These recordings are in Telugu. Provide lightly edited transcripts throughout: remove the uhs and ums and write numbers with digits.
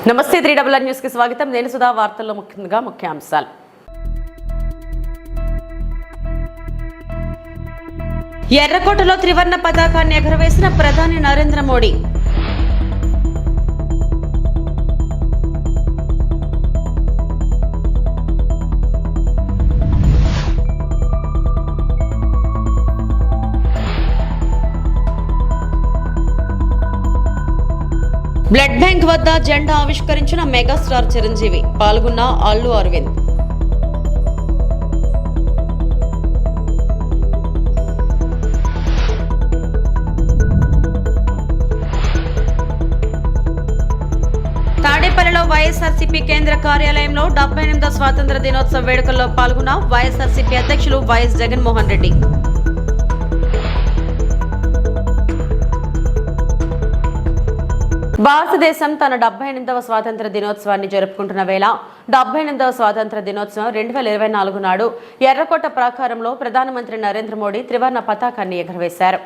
నమస్తే 3RR న్యూస్ కి స్వాగతం. నేను సుధా. వార్తల్లో ముఖ్యాంశాలు. ఎర్రకోటలో త్రివర్ణ పతాకాన్ని ఎగురవేసిన ప్రధాని నరేంద్ర మోడీ. బ్లడ్ బ్యాంక్ వద్ద జెండా ఆవిష్కరించిన మెగాస్టార్ చిరంజీవి. పాల్గొన్న అల్లు అరవింద్. తాడేపల్లిలో వైఎస్ఆర్సీపీ కేంద్ర కార్యాలయంలో 78వ స్వాతంత్ర దినోత్సవ వేడుకల్లో పాల్గొన్న వైఎస్ఆర్సీపీ అధ్యక్షులు వైఎస్ జగన్మోహన్ రెడ్డి. భారతదేశం తన 78వ స్వాతంత్ర దినోత్సవాన్ని జరుపుకుంటున్న వేళ 78వ స్వాతంత్ర దినోత్సవం 2024 నాడు ఎర్రకోట ప్రాకారంలో ప్రధానమంత్రి నరేంద్ర మోడీ త్రివర్ణ పతాకాన్ని ఎగురవేశారు.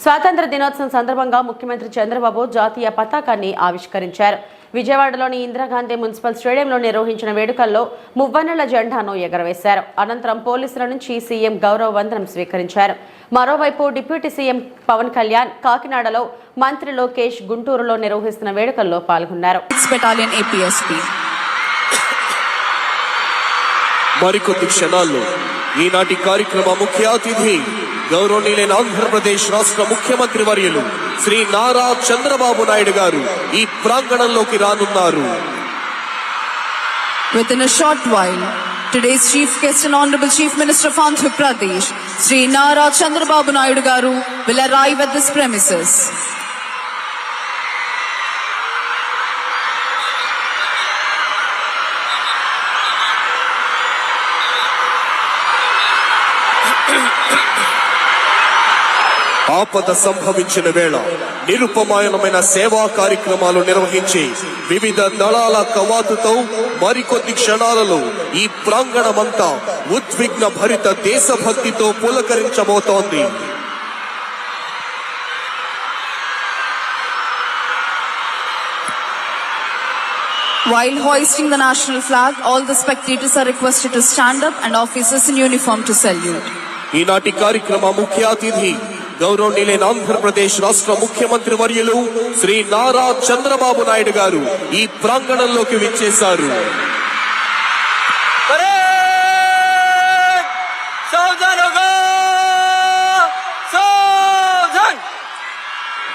స్వాతంత్ర దినోత్సవం సందర్భంగా ముఖ్యమంత్రి చంద్రబాబు జాతీయ పతాకాన్ని ఆవిష్కరించారు. విజయవాడలోని ఇందిరాగాంధీ మున్సిపల్ స్టేడియంలో నిర్వహించిన వేడుకల్లో మువ్వన్నెల జెండాను ఎగరవేశారు. అనంతరం పోలీసుల నుంచి సీఎం గౌరవ వందనం స్వీకరించారు. మరోవైపు డిప్యూటీ సీఎం పవన్ కళ్యాణ్ కాకినాడలో, మంత్రి లోకేష్ గుంటూరులో నిర్వహిస్తున్న వేడుకల్లో పాల్గొన్నారు. మరికొద్ది క్షణాల్లో ఈనాటి కార్యక్రమ ముఖ్య అతిథి గౌరవనీయులైన ఆంధ్రప్రదేశ్ రాష్ట్ర ముఖ్యమంత్రి వర్యులు శ్రీ నారా చంద్రబాబు నాయుడు గారు ఈ ప్రాంగణంలోకి రానున్నారు. Within a short while, today's chief guest and honorable chief minister of Andhra Pradesh, Sri Nara Chandrababu Naidu garu, will arrive at this premises. ఆపద సంభవించిన వేళ నిరుపమాయనమైన సేవా కార్యక్రమాలు నిర్వహించి వివిధ దళాల కవాతుతో మరికొద్ది క్షణాలలో ఈ ప్రాంగణమంతా ఉద్విగ్న భరిత దేశభక్తితో పులకరించబోతోంది. While hoisting the national flag, all the spectators are requested to stand up and officers in uniform to salute. ఈనాటి కార్యక్రమ ముఖ్య అతిథి గౌరవనీయులైన ఆంధ్రప్రదేశ్ రాష్ట్ర ముఖ్యమంత్రి వర్యులు శ్రీ నారా చంద్రబాబు నాయుడు గారు ఈ ప్రాంగణంలోకి విచ్చేశారు.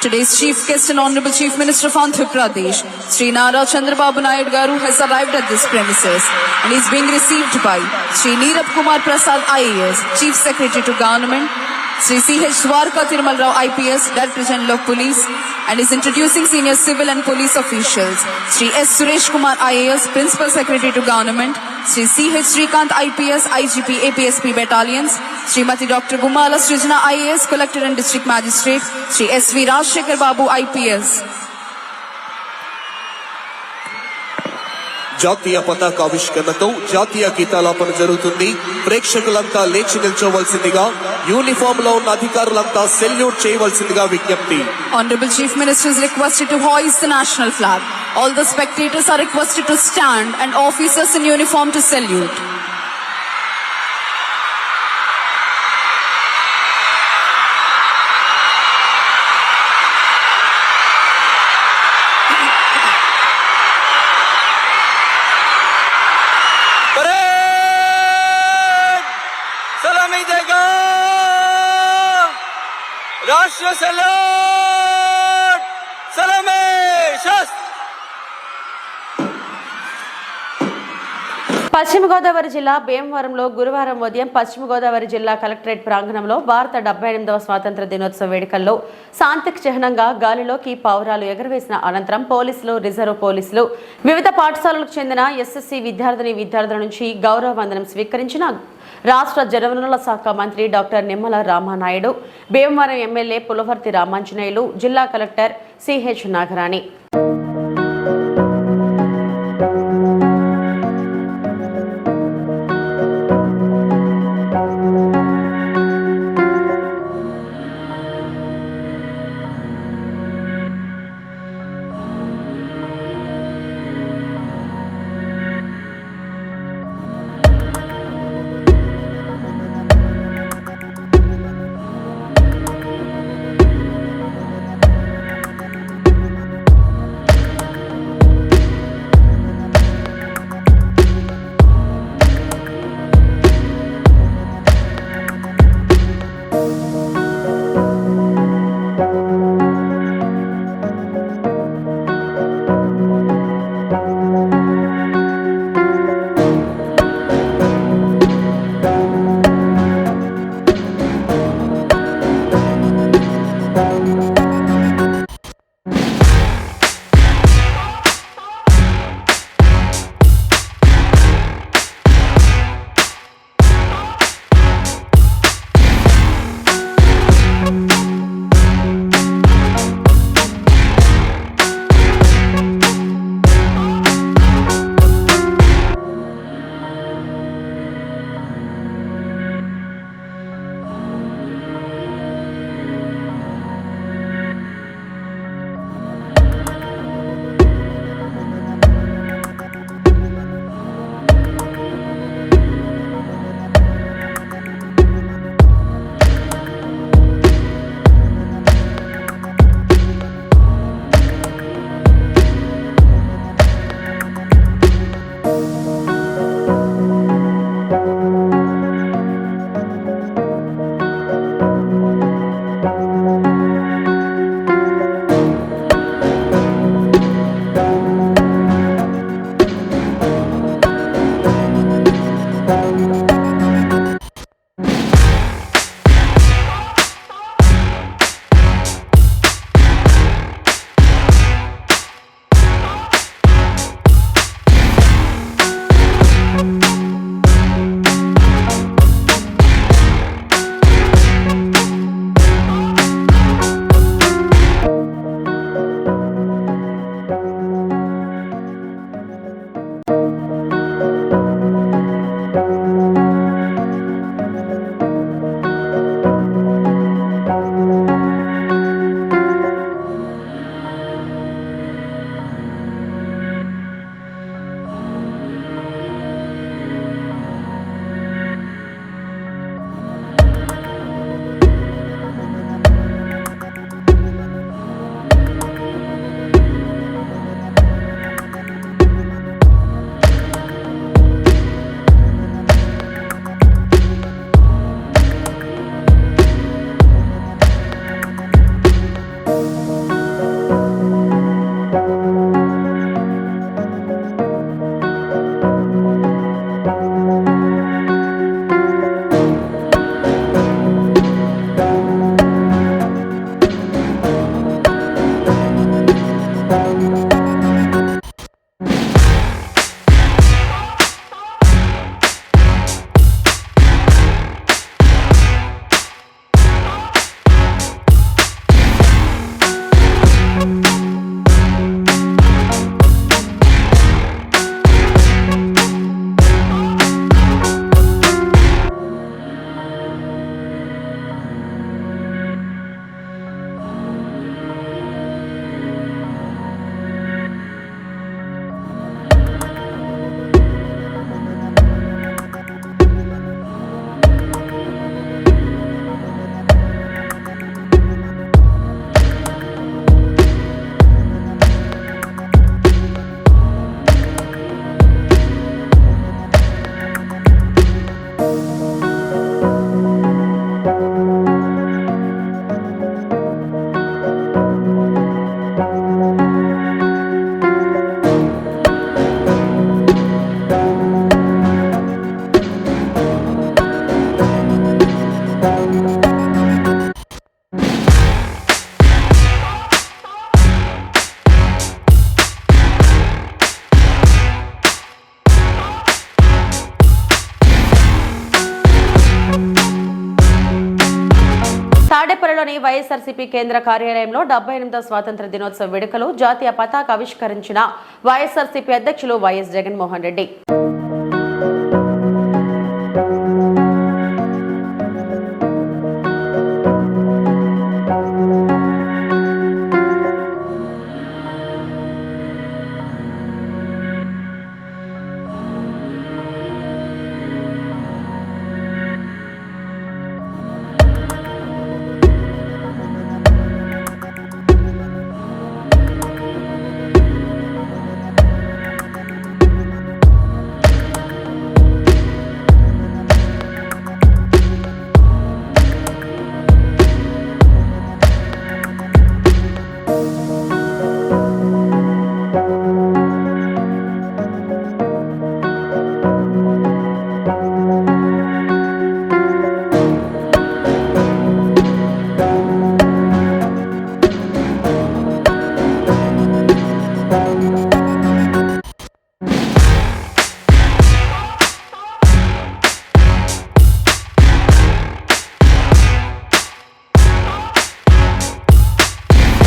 Today's chief guest and honorable chief minister of Andhra Pradesh, Sri Nara Chandrababu Naidu garu, has arrived at this premises and is being received by Sri Neerab Kumar Prasad IAS, Chief Secretary to Government, Sri C.H. Dwarka Thirumal Rao IPS, Director General of Police, and is introducing senior civil and police officials, Sri S. Suresh Kumar IAS, Principal Secretary to Government, Sri C.H. Srikant IPS, IGP APSP Battalions, Srimati Dr. Gumala Srijana IAS, Collector and District Magistrate, Sri S.V. Rajshekhar Babu IPS. జాతీయ పతాకావిష్కరణతో జాతీయ గీతాలాపన జరుగుతుంది. ప్రేక్షకులంతా లేచి నిల్చోవలసిందిగా, యూనిఫామ్ లో ఉన్న అధికారులంతా సెల్యూట్ చేయవలసిందిగా విజ్ఞప్తి. Honorable Chief Minister is requested to hoist the national flag. All the spectators are requested to stand and officers in uniform to salute. राष्ट्र सलाम सलामे शस्त्र. పశ్చిమ గోదావరి జిల్లా భీమవరంలో గురువారం ఉదయం పశ్చిమ గోదావరి జిల్లా కలెక్టరేట్ ప్రాంగణంలో భారత 78వ స్వాతంత్ర దినోత్సవ వేడుకల్లో శాంతికి చిహ్నంగా గాలిలోకి పావురాలు ఎగరవేసిన అనంతరం పోలీసులు, రిజర్వ్ పోలీసులు, వివిధ పాఠశాలలకు చెందిన ఎస్ఎస్సీ విద్యార్థుల నుంచి గౌరవ వందనం స్వీకరించిన రాష్ట్ర జలవనరుల శాఖ మంత్రి డాక్టర్ నిమ్మల రామానాయుడు, భీమవరం ఎమ్మెల్యే పులవర్తి రామాంజనేయులు, జిల్లా కలెక్టర్ సిహెచ్ నాగరాణి. తాడేపల్లిలోని వైఎస్ఆర్సీపీ కేంద్ర కార్యాలయంలో 78వ స్వాతంత్ర దినోత్సవ వేడుకలు జాతీయ పతాక ఆవిష్కరించిన వైఎస్ఆర్సీపీ అధ్యక్షులు YS Jaganmohan Reddy.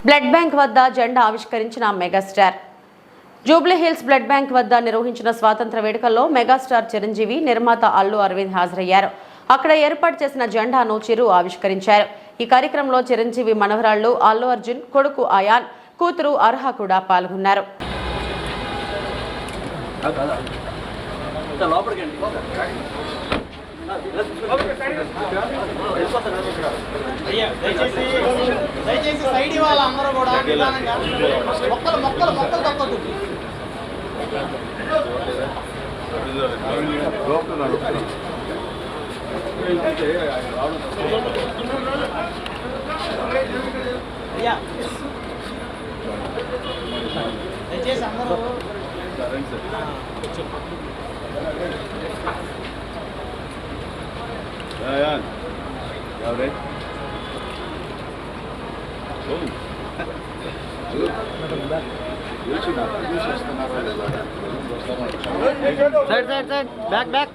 Blood bank వద్ద జెండా ఆవిష్కరించిన మెగాస్టార్. జూబ్లీహిల్స్ బ్లడ్ బ్యాంక్ వద్ద నిర్వహించిన స్వాతంత్ర వేడుకల్లో మెగాస్టార్ చిరంజీవి, నిర్మాత అల్లు అరవింద్ హాజరయ్యారు. అక్కడ ఏర్పాటు చేసిన జెండాను చిరు ఆవిష్కరించారు. ఈ కార్యక్రమంలో చిరంజీవి మనవరాళ్లు అల్లు అర్జున్, కొడుకు అయాన్, కూతురు అర్హ కూడా పాల్గొన్నారు. దయచేసి సైడ్ ఇవ్వాలి అందరూ కూడా మొక్కలు తప్పదు. దయచేసి అందరూ బ్యాక్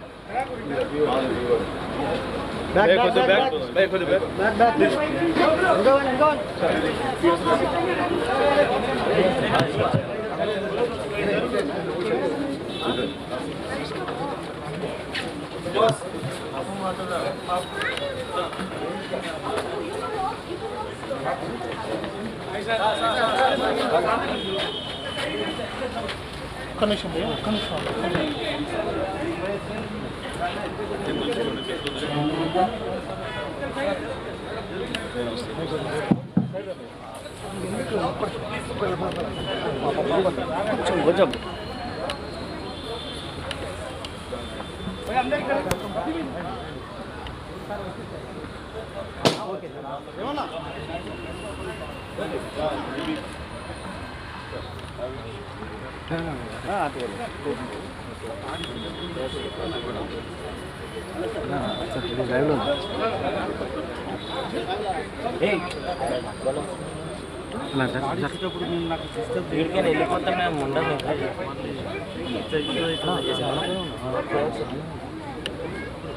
కొంచెం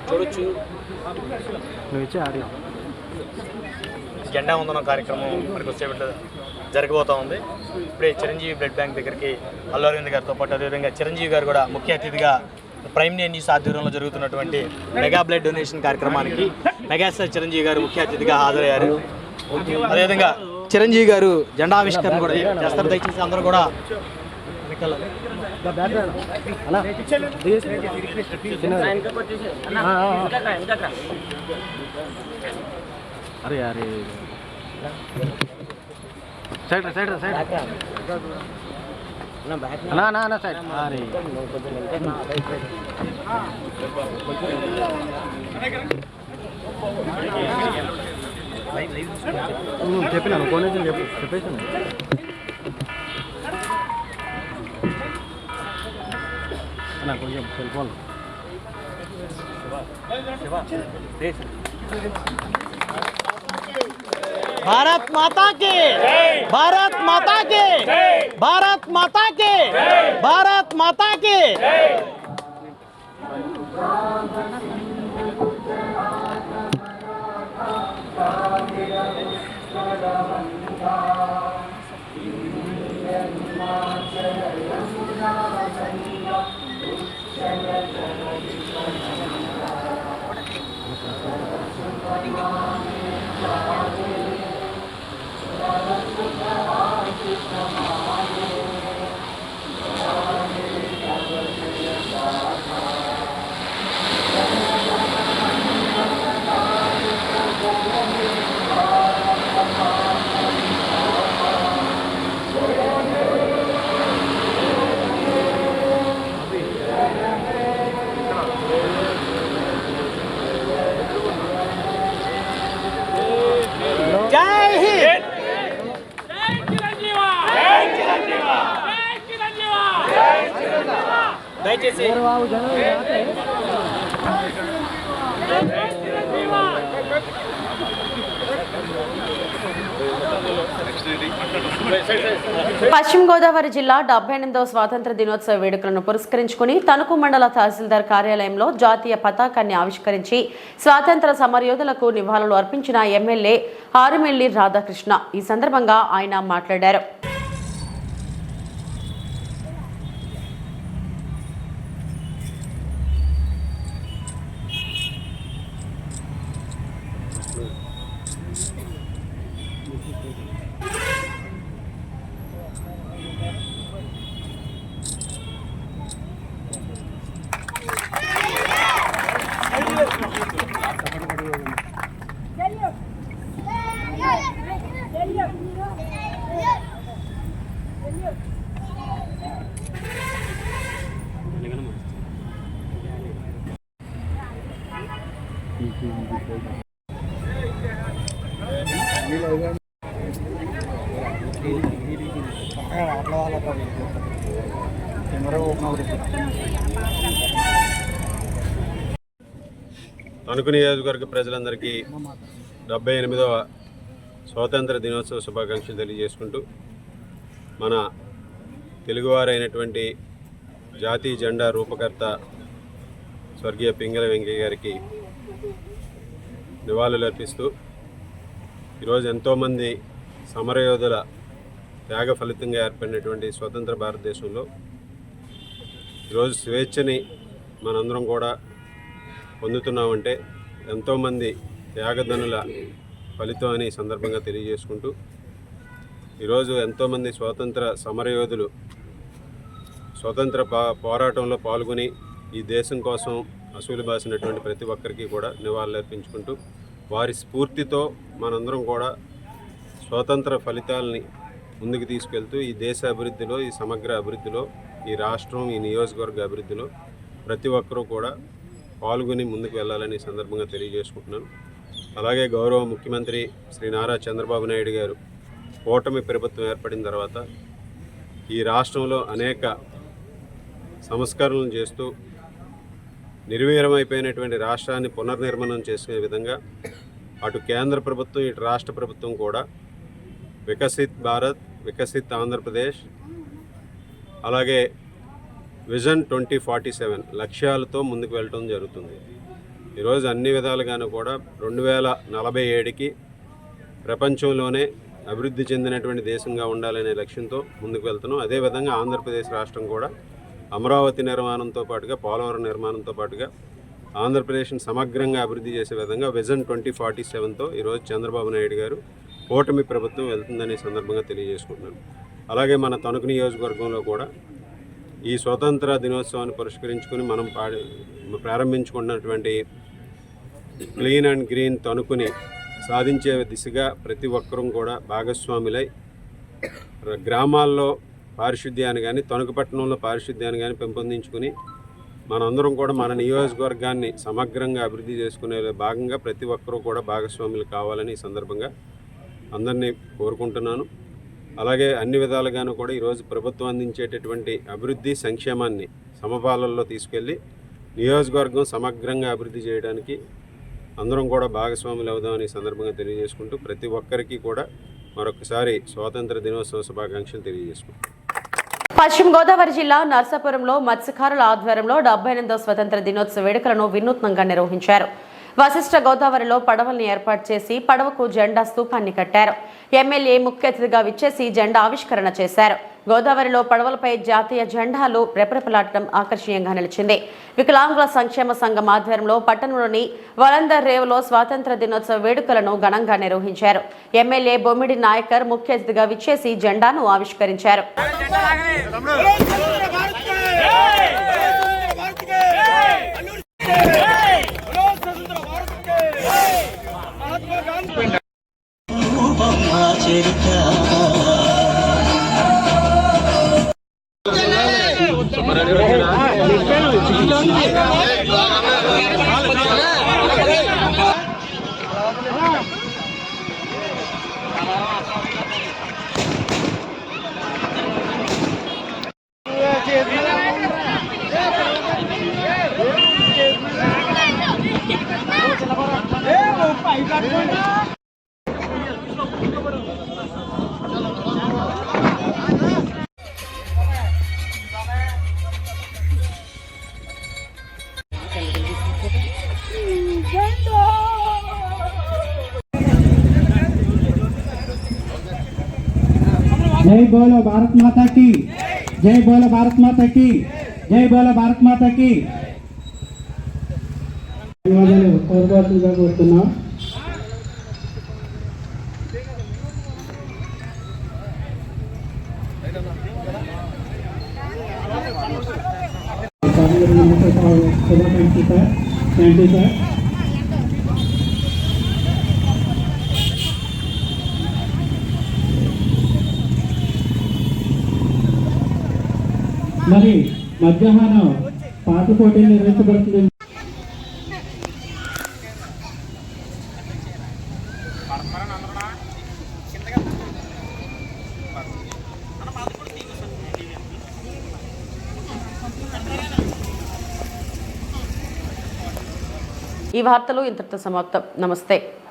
చూడొచ్చు. జెండా వందనం కార్యక్రమం మనకు వచ్చేటప్పుడు జరగబోతూ ఉంది. ఇప్పుడే చిరంజీవి బ్లడ్ బ్యాంక్ దగ్గరికి అల్లు అరవింద్ గారితో పాటు అదేవిధంగా చిరంజీవి గారు కూడా ముఖ్య అతిథిగా ప్రైమ్ న్యూస్ ఆధ్వర్యంలో జరుగుతున్నటువంటి మెగా బ్లడ్ డొనేషన్ కార్యక్రమానికి మెగాస్టార్ చిరంజీవి గారు ముఖ్య అతిథిగా హాజరయ్యారు. అదేవిధంగా చిరంజీవి గారు జెండా ఆవిష్కరణ కూడా చేస్తారు. దయచేసి అందరూ కూడా अरे यार साइड साइड साइड ना बैक ना ना ना साइड अरे చెప్పినాను కొనేసి చెప్పేసాను. అన్న కొంచెం సెల్ ఫోన్ भारत माता के भारत माता के भारत माता के भारत माता के దయచేసి పశ్చిమ గోదావరి జిల్లా 78వ స్వాతంత్ర దినోత్సవ వేడుకలను పురస్కరించుకుని తణుకు మండల తహసీల్దార్ కార్యాలయంలో జాతీయ పతాకాన్ని ఆవిష్కరించి స్వాతంత్ర సమరయోధులకు నివాళులు అర్పించిన ఎమ్మెల్యే ఆరుమిల్లి రాధాకృష్ణ. ఈ సందర్భంగా ఆయన మాట్లాడారు. తణుకు నియోజకవర్గ ప్రజలందరికీ 78వ స్వాతంత్ర దినోత్సవ శుభాకాంక్షలు తెలియజేసుకుంటూ మన తెలుగువారైనటువంటి జాతీయ జెండా రూపకర్త స్వర్గీయ పింగళ వెంకయ్య గారికి నివాళులు అర్పిస్తూ ఈరోజు ఎంతోమంది సమరయోధుల త్యాగ ఫలితంగా ఏర్పడినటువంటి స్వతంత్ర భారతదేశంలో ఈరోజు స్వేచ్ఛని మనందరం కూడా పొందుతున్నామంటే ఎంతోమంది త్యాగధనుల ఫలితం అని సందర్భంగా తెలియజేసుకుంటూ ఈరోజు ఎంతోమంది స్వాతంత్ర సమరయోధులు స్వతంత్ర పోరాటంలో పాల్గొని ఈ దేశం కోసం అసూలు బాసినటువంటి ప్రతి ఒక్కరికి కూడా నివాళులు అర్పించుకుంటూ వారి స్ఫూర్తితో మనందరం కూడా స్వాతంత్ర ఫలితాలని ముందుకు తీసుకెళ్తూ ఈ దేశ అభివృద్ధిలో, ఈ సమగ్ర అభివృద్ధిలో, ఈ రాష్ట్రం, ఈ నియోజకవర్గ అభివృద్ధిలో ప్రతి ఒక్కరూ కూడా పాల్గొని ముందుకు వెళ్ళాలని సందర్భంగా తెలియజేసుకుంటున్నాను. అలాగే గౌరవ ముఖ్యమంత్రి శ్రీ నారా చంద్రబాబు నాయుడు గారు కూటమి ప్రభుత్వం ఏర్పడిన తర్వాత ఈ రాష్ట్రంలో అనేక సంస్కరణలు చేస్తూ నిర్వీర్యమైపోయినటువంటి రాష్ట్రాన్ని పునర్నిర్మాణం చేసే విధంగా అటు కేంద్ర ప్రభుత్వం, ఇటు రాష్ట్ర ప్రభుత్వం కూడా వికసిత్ భారత్, వికసిత్ ఆంధ్రప్రదేశ్, అలాగే విజన్ 2047 లక్ష్యాలతో ముందుకు వెళ్ళటం జరుగుతుంది. ఈరోజు అన్ని విధాలుగాను కూడా 2047కి ప్రపంచంలోనే అభివృద్ధి చెందినటువంటి దేశంగా ఉండాలనే లక్ష్యంతో ముందుకు వెళ్తున్నాం. అదేవిధంగా ఆంధ్రప్రదేశ్ రాష్ట్రం కూడా అమరావతి నిర్మాణంతో పాటుగా, పోలవరం నిర్మాణంతో పాటుగా ఆంధ్రప్రదేశ్ని సమగ్రంగా అభివృద్ధి చేసే విధంగా విజన్ 2047తో ఈరోజు చంద్రబాబు నాయుడు గారు కూటమి ప్రభుత్వం వెళ్తుందనే సందర్భంగా తెలియజేసుకుంటున్నాను. అలాగే మన తణుకు నియోజకవర్గంలో కూడా ఈ స్వతంత్ర దినోత్సవాన్ని పురస్కరించుకుని మనం ప్రారంభించుకున్నటువంటి క్లీన్ అండ్ గ్రీన్ తణుకుని సాధించే దిశగా ప్రతి ఒక్కరూ కూడా భాగస్వాములై గ్రామాల్లో పారిశుద్ధ్యాన్ని కానీ, తణుకు పట్టణంలో పారిశుద్ధ్యాన్ని కానీ పెంపొందించుకుని మనందరం కూడా మన నియోజకవర్గాన్ని సమగ్రంగా అభివృద్ధి చేసుకునే భాగంగా ప్రతి ఒక్కరూ కూడా భాగస్వాములు కావాలని ఈ సందర్భంగా అందరినీ కోరుకుంటున్నాను. అలాగే అన్ని విధాలుగాను కూడా ఈరోజు ప్రభుత్వం అందించేటటువంటి అభివృద్ధి సంక్షేమాన్ని సమపాలనలో తీసుకెళ్ళి నియోజకవర్గం సమగ్రంగా అభివృద్ధి చేయడానికి అందరం కూడా భాగస్వాములు అవుదామని సందర్భంగా తెలియజేసుకుంటూ ప్రతి ఒక్కరికి కూడా మరొకసారి స్వాతంత్ర దినోత్సవ శుభాకాంక్షలు తెలియజేసుకుంటాం. పశ్చిమ గోదావరి జిల్లా నర్సాపురంలో మత్స్యకారుల ఆధ్వర్యంలో 78వ స్వతంత్ర దినోత్సవ వేడుకలను వినూత్నంగా నిర్వహించారు. వశిష్ఠ గోదావరిలో పడవల్ని ఏర్పాటు చేసి పడవకు జెండా స్తూపాన్ని కట్టారు. ఎమ్మెల్యే ముఖ్య అతిథిగా విచ్చేసి జెండా ఆవిష్కరణ చేశారు. గోదావరిలో పడవలపై జాతీయ జెండాలు రెపరెపలాడటం ఆకర్షణీయంగా నిలిచింది. వికలాంగుల సంక్షేమ సంఘం ఆధ్వర్యంలో పట్టణంలోని వలందర్ రేవులో స్వాతంత్ర దినోత్సవ వేడుకలను ఘనంగా నిర్వహించారు. ఎమ్మెల్యే బొమ్మిడి నాయకర్ ముఖ్య అతిథిగా విచ్చేసి జెండాను ఆవిష్కరించారు. जय बोलो भारत माता की, जय बोलो भारत माता की, जय बोलो भारत माता की। ధన్యవాదాలు కోరుకోవాల్సిందిగా కోరుతున్నాం. శుభాకాంక్షలు సార్. Thank you sir. మరి మధ్యాహ్నం పాట పోటీలు నిర్వహించబడుతుంది. ఈ వార్తలు ఇంతటితో సమాప్తం. నమస్తే.